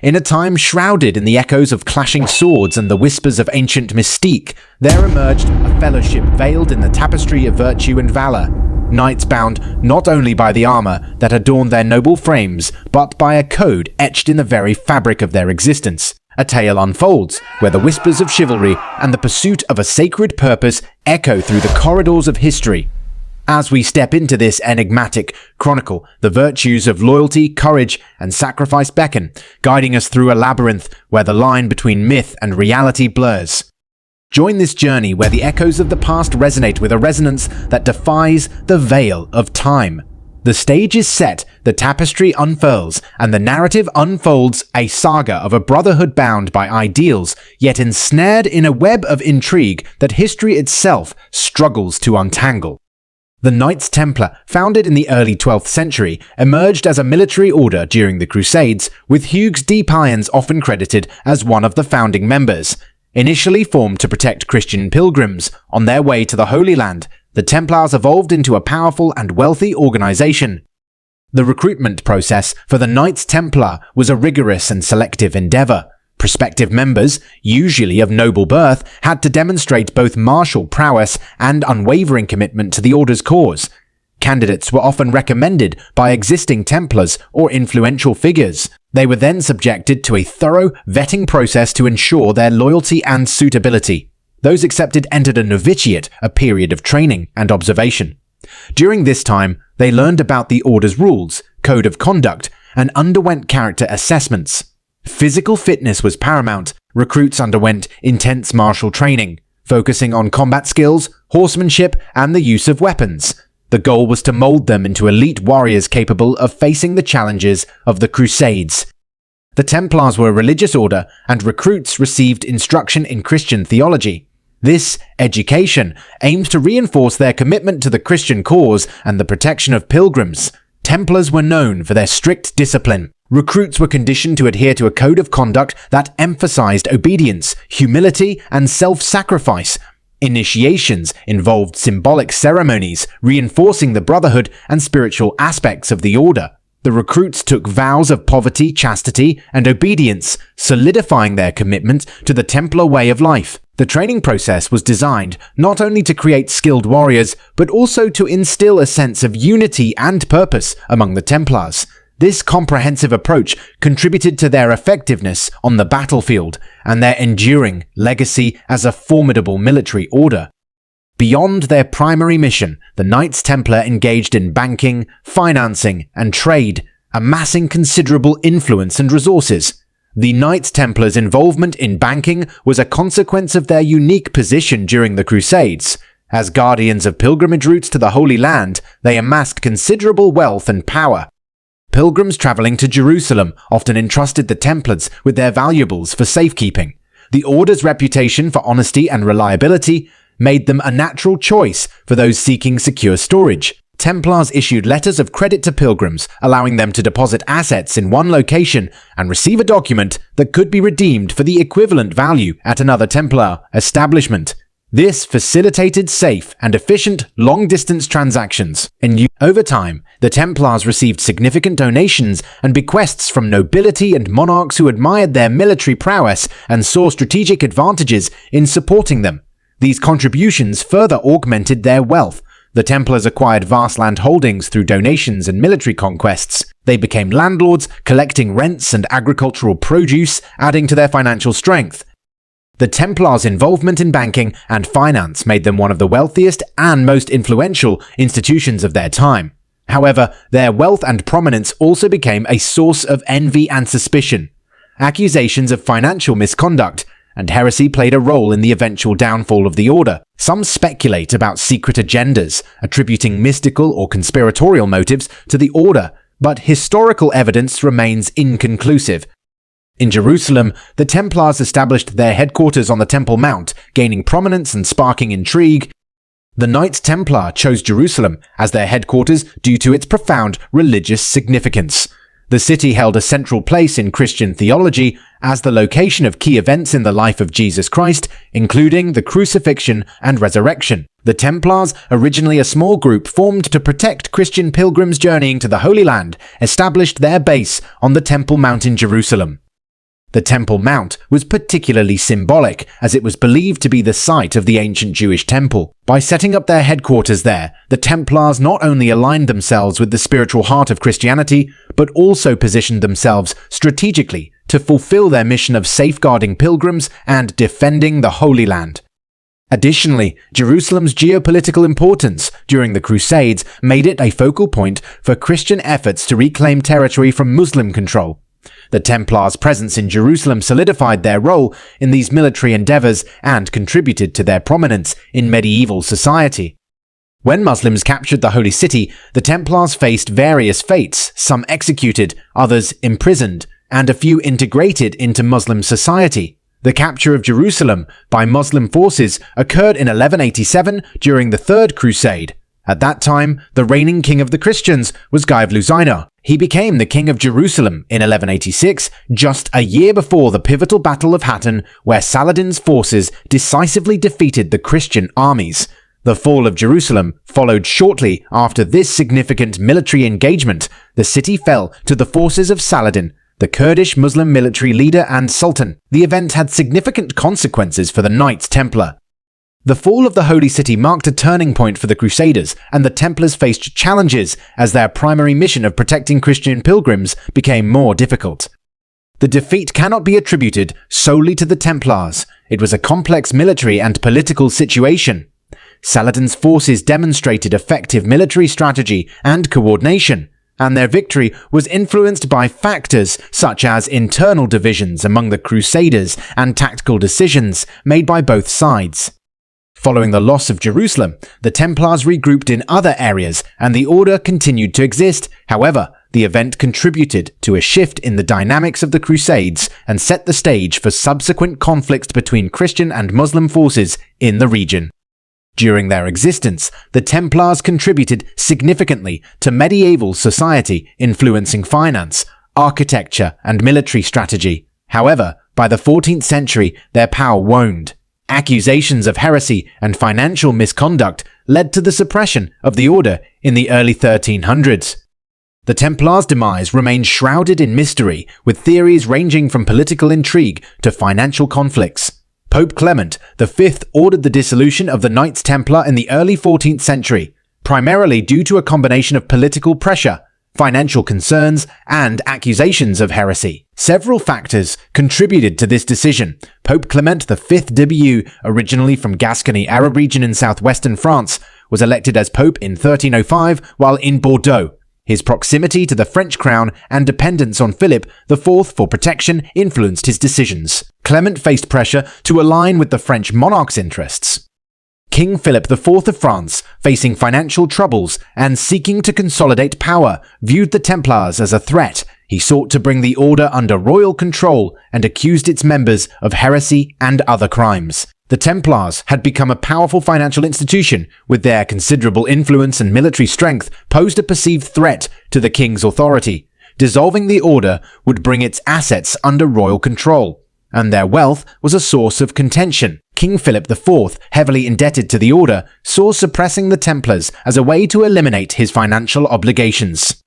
In a time shrouded in the echoes of clashing swords and the whispers of ancient mystique, there emerged a fellowship veiled in the tapestry of virtue and valor. Knights bound not only by the armor that adorned their noble frames, but by a code etched in the very fabric of their existence. A tale unfolds, where the whispers of chivalry and the pursuit of a sacred purpose echo through the corridors of history. As we step into this enigmatic chronicle, the virtues of loyalty, courage, and sacrifice beckon, guiding us through a labyrinth where the line between myth and reality blurs. Join this journey where the echoes of the past resonate with a resonance that defies the veil of time. The stage is set, the tapestry unfurls, and the narrative unfolds, a saga of a brotherhood bound by ideals, yet ensnared in a web of intrigue that history itself struggles to untangle. The Knights Templar, founded in the early 12th century, emerged as a military order during the Crusades, with Hugues de Payens often credited as one of the founding members. Initially formed to protect Christian pilgrims on their way to the Holy Land, the Templars evolved into a powerful and wealthy organization. The recruitment process for the Knights Templar was a rigorous and selective endeavor. Prospective members, usually of noble birth, had to demonstrate both martial prowess and unwavering commitment to the order's cause. Candidates were often recommended by existing Templars or influential figures. They were then subjected to a thorough vetting process to ensure their loyalty and suitability. Those accepted entered a novitiate, a period of training and observation. During this time, they learned about the order's rules, code of conduct, and underwent character assessments. Physical fitness was paramount. Recruits underwent intense martial training, focusing on combat skills, horsemanship, and the use of weapons. The goal was to mold them into elite warriors capable of facing the challenges of the Crusades. The Templars were a religious order, and recruits received instruction in Christian theology. This education aimed to reinforce their commitment to the Christian cause and the protection of pilgrims. Templars were known for their strict discipline. Recruits were conditioned to adhere to a code of conduct that emphasized obedience, humility, and self-sacrifice. Initiations involved symbolic ceremonies, reinforcing the brotherhood and spiritual aspects of the order. The recruits took vows of poverty, chastity, and obedience, solidifying their commitment to the Templar way of life. The training process was designed not only to create skilled warriors, but also to instill a sense of unity and purpose among the Templars. This comprehensive approach contributed to their effectiveness on the battlefield and their enduring legacy as a formidable military order. Beyond their primary mission, the Knights Templar engaged in banking, financing, and trade, amassing considerable influence and resources. The Knights Templars' involvement in banking was a consequence of their unique position during the Crusades. As guardians of pilgrimage routes to the Holy Land, they amassed considerable wealth and power. Pilgrims traveling to Jerusalem often entrusted the Templars with their valuables for safekeeping. The order's reputation for honesty and reliability made them a natural choice for those seeking secure storage. Templars issued letters of credit to pilgrims, allowing them to deposit assets in one location and receive a document that could be redeemed for the equivalent value at another Templar establishment. This facilitated safe and efficient long-distance transactions. Over time, the Templars received significant donations and bequests from nobility and monarchs who admired their military prowess and saw strategic advantages in supporting them. These contributions further augmented their wealth. The Templars acquired vast land holdings through donations and military conquests. They became landlords, collecting rents and agricultural produce, adding to their financial strength. The Templars' involvement in banking and finance made them one of the wealthiest and most influential institutions of their time. However, their wealth and prominence also became a source of envy and suspicion. Accusations of financial misconduct and heresy played a role in the eventual downfall of the order. Some speculate about secret agendas, attributing mystical or conspiratorial motives to the order, but historical evidence remains inconclusive. In Jerusalem, the Templars established their headquarters on the Temple Mount, gaining prominence and sparking intrigue. The Knights Templar chose Jerusalem as their headquarters due to its profound religious significance. The city held a central place in Christian theology as the location of key events in the life of Jesus Christ, including the crucifixion and resurrection. The Templars, originally a small group formed to protect Christian pilgrims journeying to the Holy Land, established their base on the Temple Mount in Jerusalem. The Temple Mount was particularly symbolic, as it was believed to be the site of the ancient Jewish temple. By setting up their headquarters there, the Templars not only aligned themselves with the spiritual heart of Christianity, but also positioned themselves strategically to fulfill their mission of safeguarding pilgrims and defending the Holy Land. Additionally, Jerusalem's geopolitical importance during the Crusades made it a focal point for Christian efforts to reclaim territory from Muslim control. The Templars' presence in Jerusalem solidified their role in these military endeavors and contributed to their prominence in medieval society. When Muslims captured the Holy City, the Templars faced various fates, some executed, others imprisoned, and a few integrated into Muslim society. The capture of Jerusalem by Muslim forces occurred in 1187 during the Third Crusade. At that time, the reigning king of the Christians was Guy. He became the king of Jerusalem in 1186, just a year before the pivotal Battle of Hattin, where Saladin's forces decisively defeated the Christian armies. The fall of Jerusalem followed shortly after this significant military engagement. The city fell to the forces of Saladin, the Kurdish Muslim military leader and sultan. The event had significant consequences for the Knights Templar. The fall of the Holy City marked a turning point for the Crusaders, and the Templars faced challenges as their primary mission of protecting Christian pilgrims became more difficult. The defeat cannot be attributed solely to the Templars. It was a complex military and political situation. Saladin's forces demonstrated effective military strategy and coordination, and their victory was influenced by factors such as internal divisions among the Crusaders and tactical decisions made by both sides. Following the loss of Jerusalem, the Templars regrouped in other areas and the order continued to exist. However, the event contributed to a shift in the dynamics of the Crusades and set the stage for subsequent conflicts between Christian and Muslim forces in the region. During their existence, the Templars contributed significantly to medieval society, influencing finance, architecture, and military strategy. However, by the 14th century, their power waned. Accusations of heresy and financial misconduct led to the suppression of the order in the early 1300s. The Templars' demise remained shrouded in mystery, with theories ranging from political intrigue to financial conflicts. Pope Clement V ordered the dissolution of the Knights Templar in the early 14th century, primarily due to a combination of political pressure, financial concerns, and accusations of heresy. Several factors contributed to this decision. Pope Clement V, originally from Gascony Arab region in southwestern France, was elected as pope in 1305 while in Bordeaux. His proximity to the French crown and dependence on Philip IV for protection influenced his decisions. Clement faced pressure to align with the French monarch's interests. King Philip IV of France, facing financial troubles and seeking to consolidate power, viewed the Templars as a threat. He sought to bring the order under royal control and accused its members of heresy and other crimes. The Templars had become a powerful financial institution, with their considerable influence and military strength posed a perceived threat to the king's authority. Dissolving the order would bring its assets under royal control, and their wealth was a source of contention. King Philip IV, heavily indebted to the order, saw suppressing the Templars as a way to eliminate his financial obligations.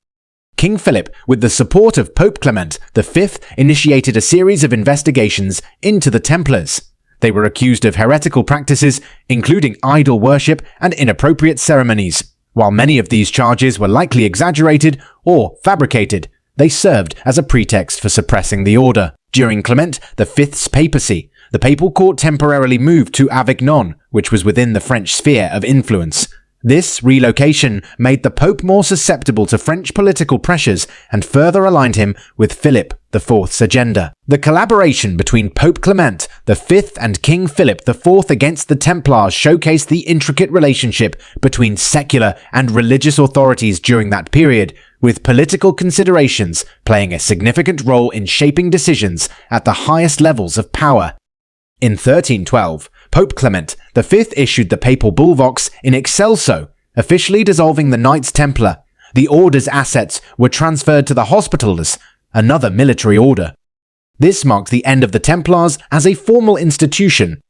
King Philip, with the support of Pope Clement V, initiated a series of investigations into the Templars. They were accused of heretical practices, including idol worship and inappropriate ceremonies. While many of these charges were likely exaggerated or fabricated, they served as a pretext for suppressing the order. During Clement V's papacy, the papal court temporarily moved to Avignon, which was within the French sphere of influence. This relocation made the Pope more susceptible to French political pressures and further aligned him with Philip IV's agenda. The collaboration between Pope Clement V and King Philip IV against the Templars showcased the intricate relationship between secular and religious authorities during that period, with political considerations playing a significant role in shaping decisions at the highest levels of power. In 1312, Pope Clement V issued the papal bull Vox in Excelso, officially dissolving the Knights Templar. The order's assets were transferred to the Hospitallers, another military order. This marked the end of the Templars as a formal institution